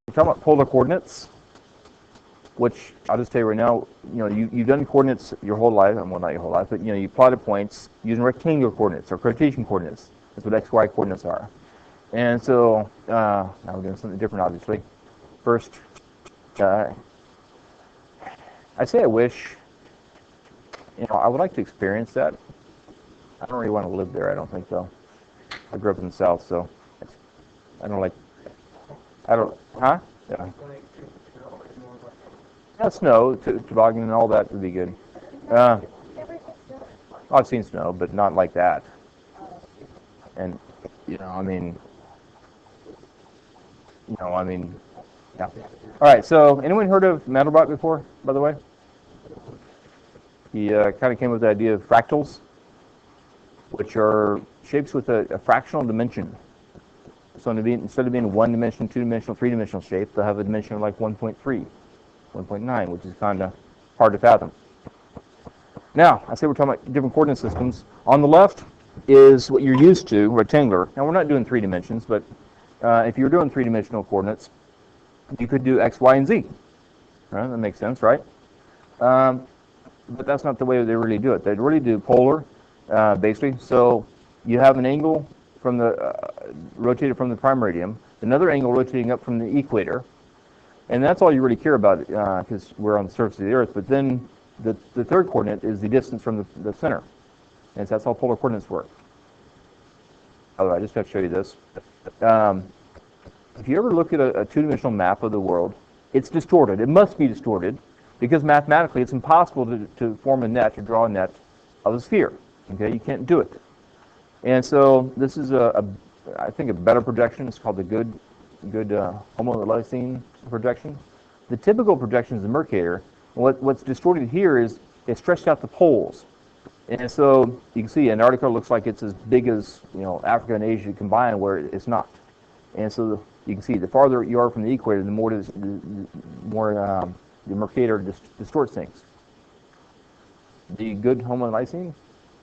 we're talking about polar coordinates, which I'll just tell you right now, you've done coordinates your whole life, well, not your whole life, but you plotted points using rectangular coordinates or Cartesian coordinates. That's what x, y coordinates are. And so now we're doing something different, obviously. First, I say I wish, I would like to experience that. I don't really want to live there, I don't think, though. I grew up in the South, so huh? Yeah. Yeah, snow, toboggan and all that would be good. I've seen snow, but not like that. And, I mean, yeah. All right, so anyone heard of Mandelbrot before, by the way? He kind of came with the idea of fractals, which are shapes with a fractional dimension. So instead of being one-dimensional, two-dimensional, three-dimensional shape, they'll have a dimension of like 1.3, 1.9, which is kind of hard to fathom. Now, I say we're talking about different coordinate systems. On the left is what you're used to, rectangular. Now, we're not doing 3 dimensions, but if you're doing 3-dimensional coordinates, you could do x, y, and z. Right? That makes sense, right? But that's not the way they really do it. They really do polar, basically. So you have an angle from the rotated from the prime meridian, another angle rotating up from the equator, and that's all you really care about because we're on the surface of the Earth. But then the third coordinate is the distance from the center, and so that's how polar coordinates work. Oh, I just have to show you this. If you ever look at a 2-dimensional map of the world, it's distorted. It must be distorted because mathematically it's impossible to form a net, to draw a net of a sphere. Okay, you can't do it. And so this is I think a better projection. It's called the good homolysine projection. The typical projection is the Mercator. What's distorted here is it stretched out the poles. And so you can see Antarctica looks like it's as big as Africa and Asia combined, where it's not. And so you can see the farther you are from the equator, the more the Mercator distorts things. The good homolysine,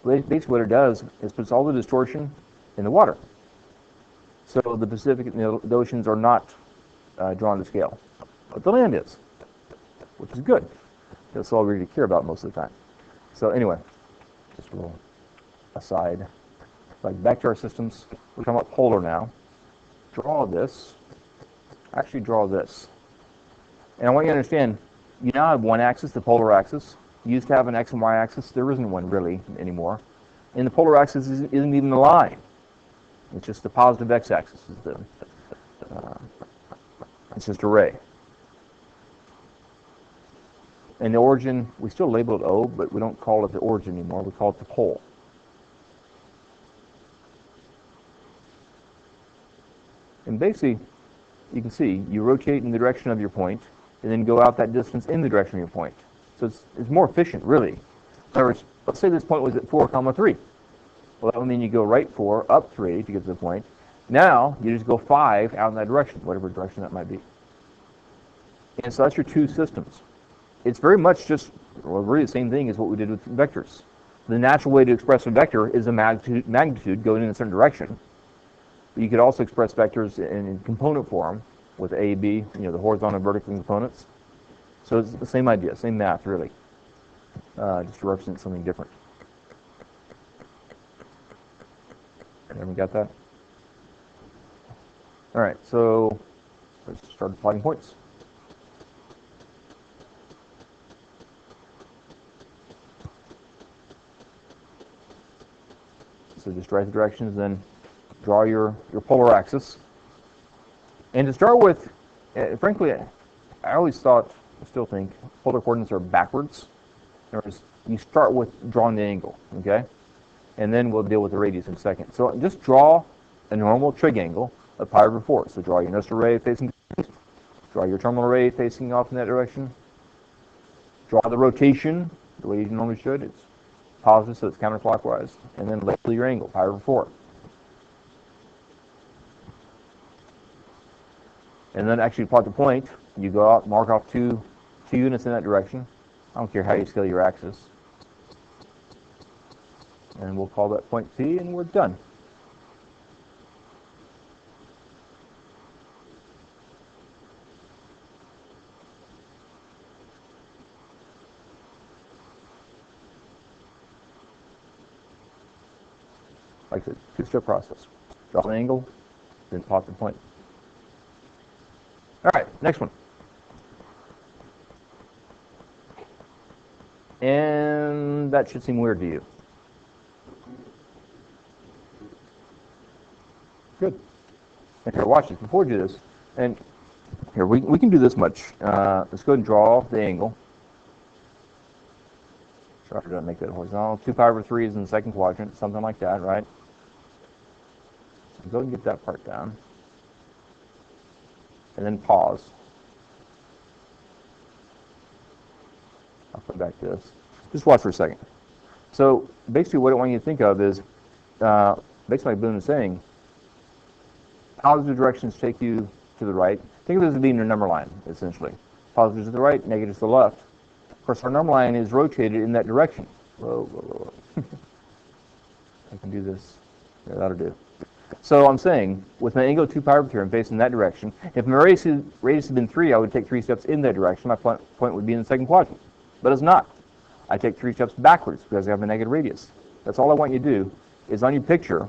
basically what it does is puts all the distortion in the water. So the Pacific and the oceans are not drawn to scale, but the land is, which is good. That's all we really care about most of the time. So anyway, just a little aside. Like back to our systems, we're talking about polar now. Draw this. Actually, draw this. And I want you to understand, you now have one axis, the polar axis. You used to have an x and y axis. There isn't one really anymore. And the polar axis isn't even a line. It's just the positive x-axis. It's just a ray. And the origin, we still label it O, but we don't call it the origin anymore. We call it the pole. And basically, you can see, you rotate in the direction of your point, and then go out that distance in the direction of your point. So it's more efficient, really. In other words, let's say this point was at 4, 3. Well, that would mean you go right 4, up 3 to get to the point. Now, you just go 5 out in that direction, whatever direction that might be. And so that's your 2 systems. It's very much just, well, really the same thing as what we did with vectors. The natural way to express a vector is a magnitude going in a certain direction. But you could also express vectors in component form with A, B, the horizontal and vertical components. So it's the same idea, same math, really, just to represent something different. Everyone got that? All right, so let's start plotting points. So just write the directions, then draw your polar axis. And to start with, frankly, I always thought, I still think, polar coordinates are backwards. In other words, you start with drawing the angle, okay? And then we'll deal with the radius in a second. So just draw a normal trig angle of pi/4. So draw your initial ray facing east, draw your terminal ray facing off in that direction, draw the rotation the way you normally should. It's positive, so it's counterclockwise, and then label your angle, pi/4. And then actually plot the point. You go out, mark off two units in that direction. I don't care how you scale your axis. And we'll call that point P, and we're done. like a two-step process. Draw the angle, then plot the point. All right, next one. And that should seem weird to you. Good. And here, watch this. Before we do this, and here, we can do this much. Let's go ahead and draw the angle. Try to make that horizontal. 2 pi over 3 is in the second quadrant, something like that, right? So go ahead and get that part down. And then pause. I'll come back to this. Just watch for a second. So basically what I want you to think of is, basically like Boone is saying, positive directions take you to the right. Think of this as being your number line, essentially. Positives to the right, negatives to the left. Of course, our number line is rotated in that direction. Whoa, whoa, whoa. I can do this. Yeah, that'll do. So I'm saying, with my angle 2 pi over 3, I'm facing that direction. If my radius had been 3, I would take 3 steps in that direction. My point would be in the second quadrant. But it's not. I take 3 steps backwards because I have a negative radius. That's all I want you to do is on your picture,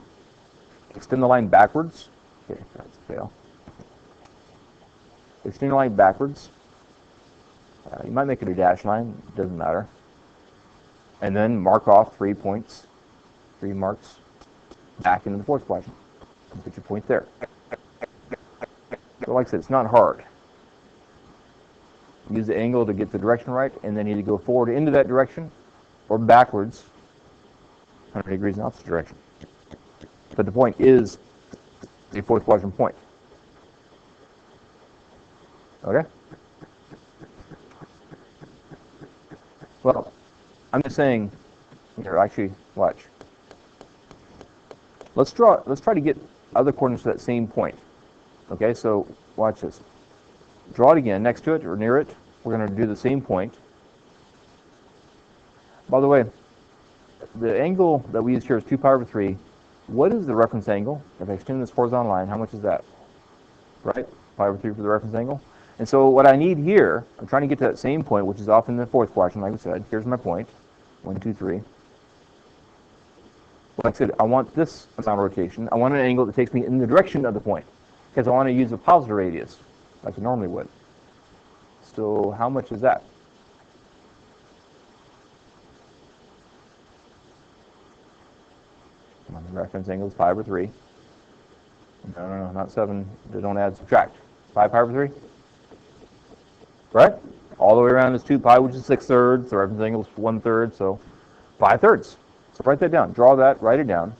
extend the line backwards. Okay, that's a fail. Extend the line backwards. You might make it a dash line, doesn't matter. And then mark off 3 points, 3 marks back into the fourth quadrant. Put your point there. So like I said, it's not hard. Use the angle to get the direction right, and then either go forward into that direction or backwards 100 degrees in the opposite direction. But the point is a fourth quadrant point. Okay? Well, I'm just saying, here, actually, watch. Let's try to get other coordinates to that same point. Okay, so watch this. Draw it again next to it or near it. We're going to do the same point. By the way, the angle that we use here is 2 pi over 3. What is the reference angle? If I extend this horizontal line, how much is that? Right? Pi over 3 for the reference angle. And so what I need here, I'm trying to get to that same point, which is off in the fourth quadrant, like we said. Here's my point. 1, 2, 3. Like I said, I want this amount of rotation. I want an angle that takes me in the direction of the point, because I want to use a positive radius, like I normally would. So how much is that? Come on, the reference angle is pi over 3. No, not 7. They don't add, subtract. 5 pi over 3? Right? All the way around is 2 pi, which is 6/3. The reference angle is 1/3, so 5/3. So write that down. Draw that, write it down.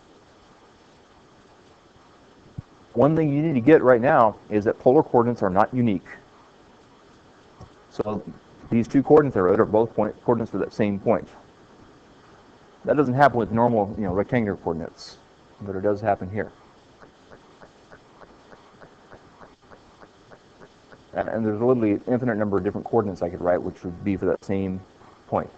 One thing you need to get right now is that polar coordinates are not unique. So these two coordinates I wrote are both coordinates for that same point. That doesn't happen with normal, rectangular coordinates, but it does happen here. And there's literally an infinite number of different coordinates I could write, which would be for that same point.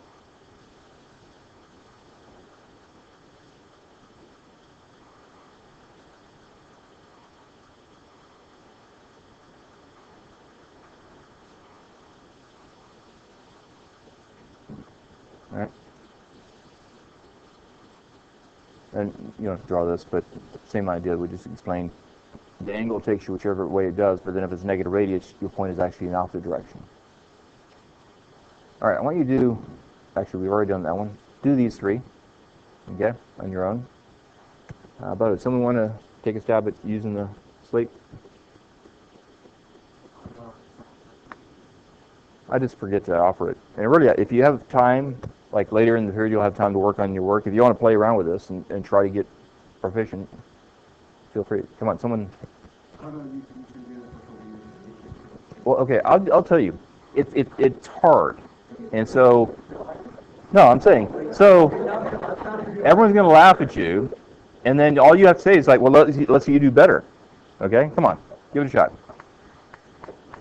All right. And you don't have to draw this, but same idea. We just explained. The angle takes you whichever way it does, but then if it's negative radius, your point is actually in the opposite direction. All right, I want you to do, actually we've already done that one, do these 3, okay, on your own. But someone want to take a stab at using the slate? I just forget to offer it. And really, if you have time, like later in the period, you'll have time to work on your work. If you want to play around with this and try to get proficient, feel free. Come on, someone. Well, okay, I'll tell you. It's hard. And so, no, I'm saying, so everyone's going to laugh at you, and then all you have to say is like, well, let's see you do better. Okay? Come on, give it a shot.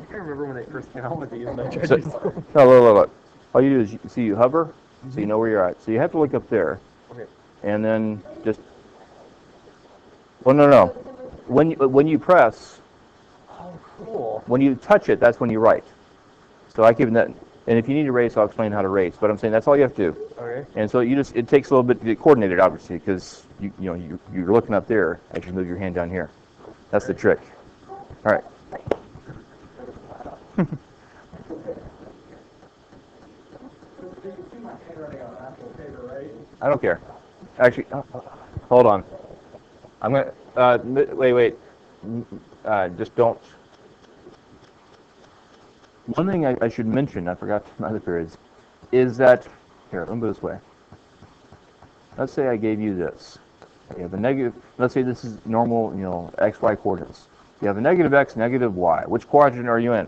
I remember when they first came out with these, and I tried So, to use them. no, look. All you do is you hover, so you know where you're at. So you have to look up there, Okay. and then just. Well, no. When you press, Oh, cool. when you touch it, that's when you write. So I give that. And if you need a race, I'll explain how to race. But I'm saying that's all you have to do. Okay. And so it takes a little bit to get coordinated, obviously, because you're looking up there as you move your hand down here. That's the trick. All right. I don't care. Actually, hold on. I'm gonna wait. Just don't. One thing I should mention, I forgot my other periods, is that here. Let me go this way. Let's say I gave you this. You have a negative. Let's say this is normal, x, y coordinates. You have a negative x, negative y. Which quadrant are you in?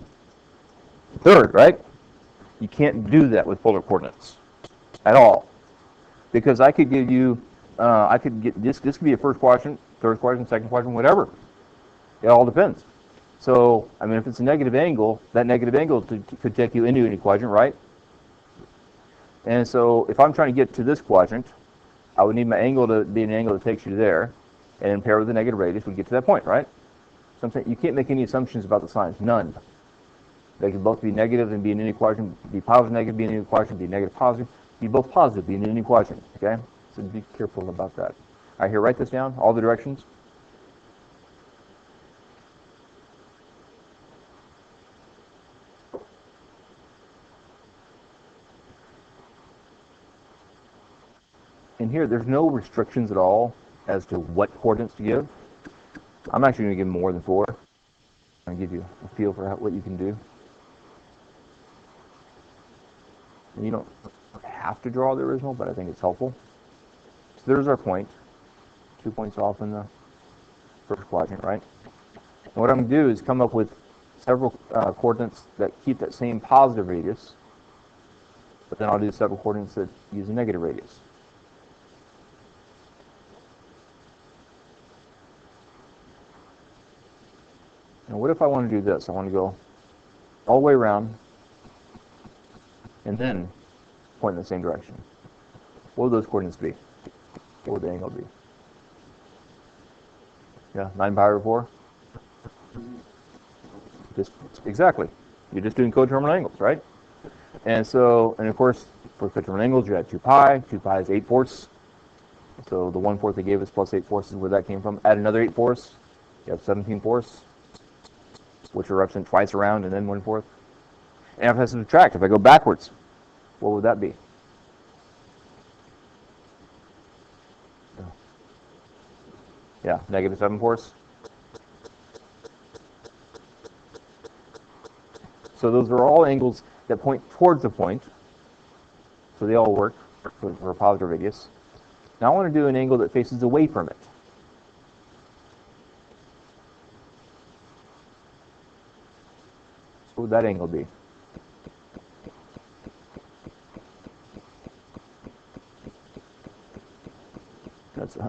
Third, right? You can't do that with polar coordinates at all, because I could give you, I could get this. This could be a first quadrant, third quadrant, second quadrant, whatever. It all depends. So, I mean, if it's a negative angle, that negative angle could take you into any quadrant, right? And so, if I'm trying to get to this quadrant, I would need my angle to be an angle that takes you there, and then pair with the negative radius, we get to that point, right? So I'm saying you can't make any assumptions about the signs, none. They can both be negative and be in any quadrant, be positive, negative, be in any quadrant, be negative, positive, be both positive, be in any quadrant, okay? So be careful about that. All right, here, write this down, all the directions. And here, there's no restrictions at all as to what coordinates to give. I'm actually going to give more than 4. I'm going to give you a feel for what you can do. And you don't have to draw the original, but I think it's helpful. So there's our point. 2 points off in the first quadrant, right? And what I'm going to do is come up with several coordinates that keep that same positive radius, but then I'll do several coordinates that use a negative radius. Now, what if I want to do this? I want to go all the way around and then point in the same direction. What would those coordinates be? What would the angle be? Yeah, 9 pi over 4? Just exactly. You're just doing coterminal angles, right? And so, and of course, for coterminal angles, you had 2 pi. 2 pi is 8/4. So the 1/4 they gave us plus 8/4 is where that came from. Add another 8/4. You have 17/4, which are represented twice around and then 1/4. And if I subtract, if I go backwards, what would that be? Yeah, negative 7/4. So those are all angles that point towards the point. So they all work for a positive radius. Now I want to do an angle that faces away from it. What would that angle be?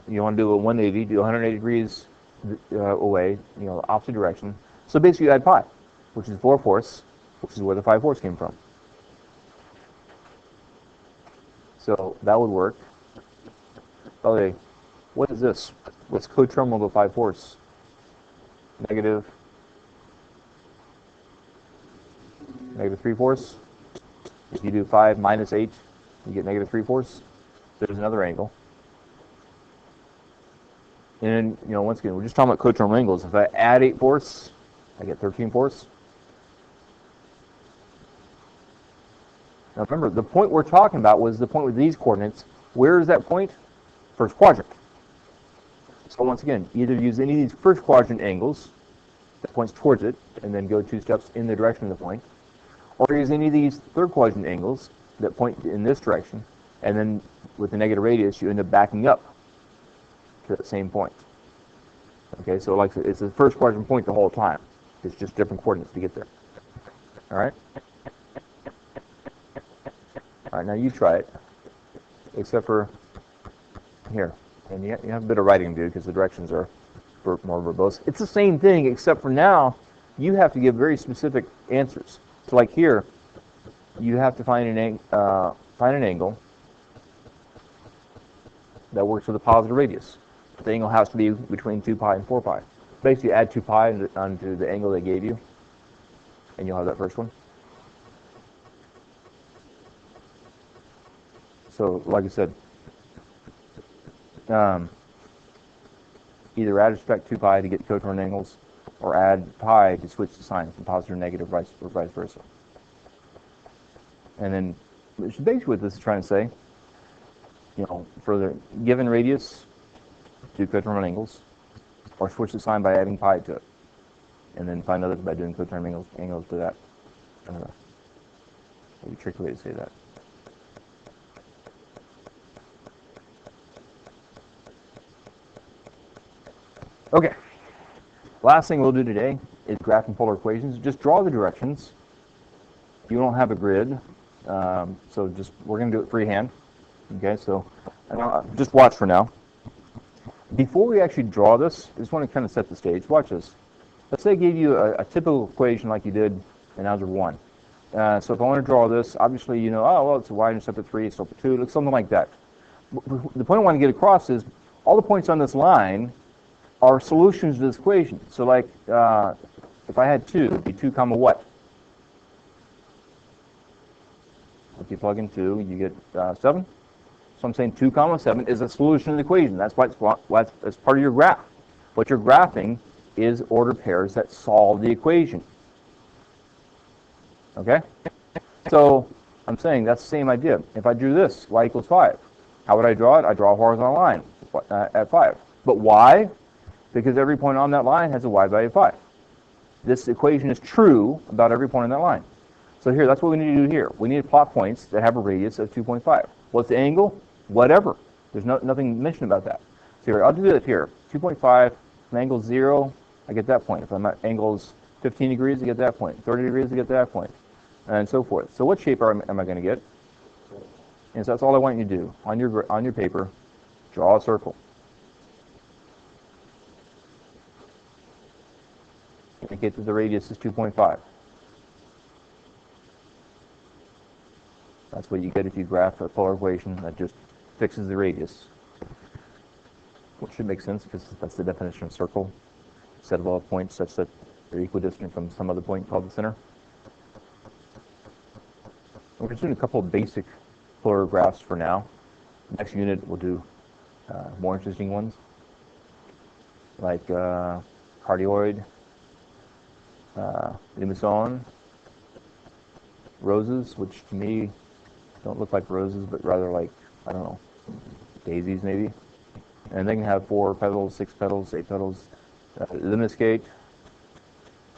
You want to do a 180, do 180 degrees away, opposite direction. So basically you add pi, which is 4/4, which is where the 5/4 came from. So that would work. Okay, what is this? What's coterminal to 5/4? Negative 3/4. If you do 5 minus 8, you get negative 3/4. There's another angle. And once again, we're just talking about coterminal angles. If I add 8/4, I get 13/4. Now remember, the point we're talking about was the point with these coordinates. Where is that point? First quadrant. So once again, either use any of these first quadrant angles that points towards it, and then go 2 steps in the direction of the point, or use any of these third quadrant angles that point in this direction, and then with the negative radius, you end up backing up to that same point. Okay, so like it's the first quadrant point the whole time. It's just different coordinates to get there. All right? All right, now you try it, except for here. And you have a bit of writing to do because the directions are more verbose. It's the same thing, except for now, you have to give very specific answers. So like here, you have to find an angle that works with a positive radius. The angle has to be between 2 pi and 4 pi. Basically, add 2 pi onto the angle they gave you, and you'll have that first one. So, like I said, either add or subtract 2 pi to get coterminal angles, or add pi to switch the sign from positive to negative, or vice versa. And then, basically what this is trying to say, for the given radius, do coterminal angles, or switch the sign by adding pi to it, and then find others by doing coterminal angles to that. I don't know. Maybe a tricky way to say that. Okay. Last thing we'll do today is graphing polar equations. Just draw the directions. You don't have a grid, so we're going to do it freehand. Okay, so just watch for now. Before we actually draw this, I just want to kind of set the stage. Watch this. Let's say I gave you a typical equation like you did in Algebra 1. So if I want to draw this, obviously you know, oh, well, it's a y-intercept of 3, it's slope of 2, it looks something like that. The point I want to get across is all the points on this line are solutions to this equation. So like, if I had 2, it'd be 2 comma what? If you plug in 2, you get 7. So I'm saying 2 comma 7 is a solution to the equation. That's why it's part of your graph. What you're graphing is ordered pairs that solve the equation. Okay? So I'm saying that's the same idea. If I drew this, y equals 5, how would I draw it? I draw a horizontal line at 5. But why? Because every point on that line has a y value of 5. This equation is true about every point on that line. So here, that's what we need to do here. We need to plot points that have a radius of 2.5. What's the angle? Whatever. There's nothing mentioned about that. So here, I'll do it here. 2.5, my angle's 0, I get that point. If my angle's 15 degrees, I get that point. 30 degrees, I get that point. And so forth. So what shape am I going to get? And so that's all I want you to do. On your paper, draw a circle. Indicate that the radius is 2.5. That's what you get if you graph a polar equation that just fixes the radius. Which should make sense because that's the definition of circle. Set of all points such that they're equidistant from some other point called the center. We're just doing a couple of basic polar graphs for now. Next unit we'll do more interesting ones like cardioid, limison, roses, which to me don't look like roses, but rather like, I don't know, daisies maybe. And they can have 4 petals, 6 petals, 8 petals. Lemniscate.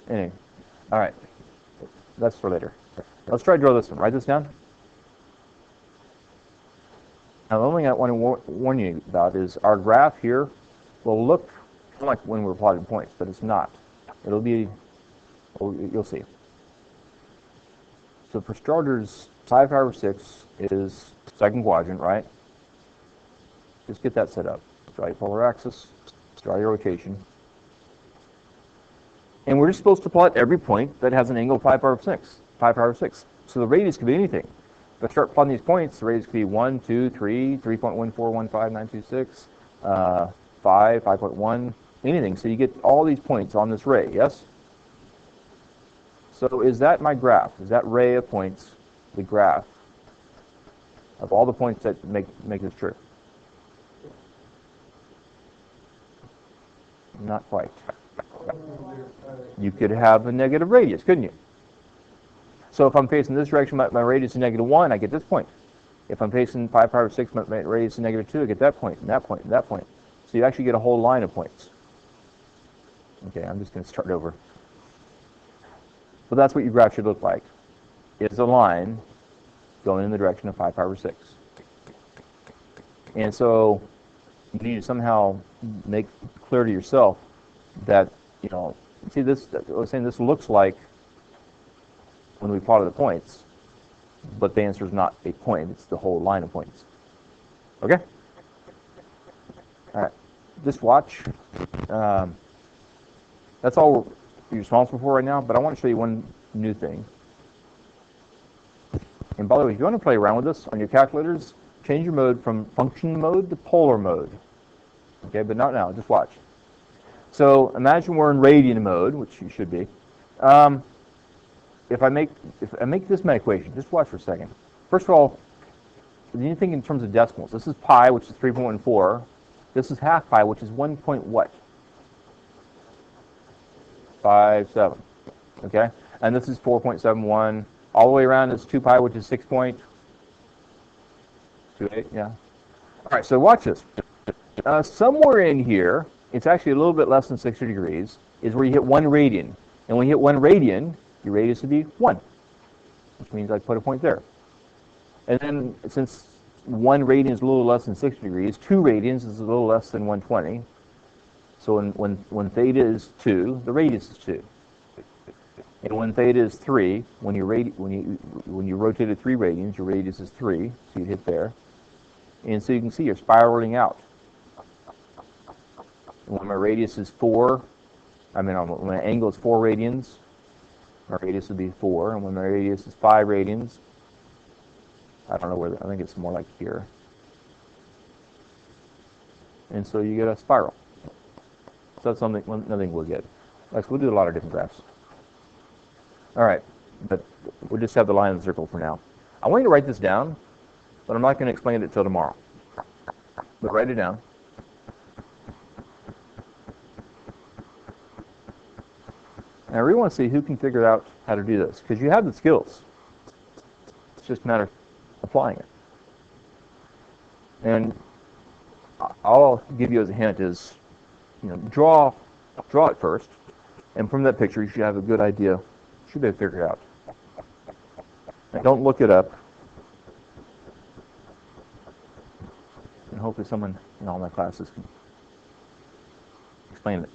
Anyway, all right, that's for later. Let's try to draw this one. Write this down. Now, the only thing I want to warn you about is our graph here will look like when we're plotting points, but it's not. It'll be, you'll see. So for starters, pi power 6 is second quadrant, right? Just get that set up. Draw your polar axis, draw your rotation. And we're just supposed to plot every point that has an angle of pi power 6. Pi power 6. So the radius could be anything. If I start plotting these points, the radius could be 1, 2, 3, 3.1415926, 5, 5.1, anything. So you get all these points on this ray, yes? So is that my graph? Is that ray of points the graph of all the points that make this true? Not quite. You could have a negative radius, couldn't you? So if I'm facing this direction, my radius is -1, I get this point. If I'm facing pi power 6, my radius is -2, I get that point, and that point, and that point. So you actually get a whole line of points. Okay, I'm just going to start over. But that's what your graph should look like. It's a line going in the direction of pi power 6. And so you need to somehow make clear to yourself that, see this, I was saying this looks like when we plotted the points, but the answer is not a point, it's the whole line of points. Okay? All right, just watch. That's all you're responsible for right now, but I want to show you one new thing. And by the way, if you want to play around with this on your calculators, change your mode from function mode to polar mode. Okay, but not now, just watch. So imagine we're in radian mode, which you should be. If I make this my equation, just watch for a second. First of all, anything in terms of decimals. This is pi, which is 3.14. This is half pi, which is 1 point what? 57. Okay? And this is 4.71. All the way around is 2 pi, which is 6.28. Yeah. All right, so watch this. Somewhere in here, it's actually a little bit less than 60 degrees, is where you hit 1 radian. And when you hit 1 radian, your radius would be 1, which means I put a point there. And then since 1 radian is a little less than 60 degrees, 2 radians is a little less than 120. So when theta is 2, the radius is 2. And when theta is 3, when you rotate it 3 radians, your radius is 3, so you'd hit there. And so you can see you're spiraling out. And when my radius is 4, when my angle is 4 radians, my radius would be 4. And when my radius is 5 radians, I don't know where, I think it's more like here. And so you get a spiral. So that's something, nothing we'll get. We'll do a lot of different graphs. All right, but we'll just have the line and the circle for now. I want you to write this down, but I'm not going to explain it till tomorrow. But write it down. And I really want to see who can figure out how to do this, because you have the skills. It's just a matter of applying it. And all I'll give you as a hint is, draw it first, and from that picture you should have a good idea. You should be able to figure it out. And don't look it up. And hopefully someone in all my classes can explain it.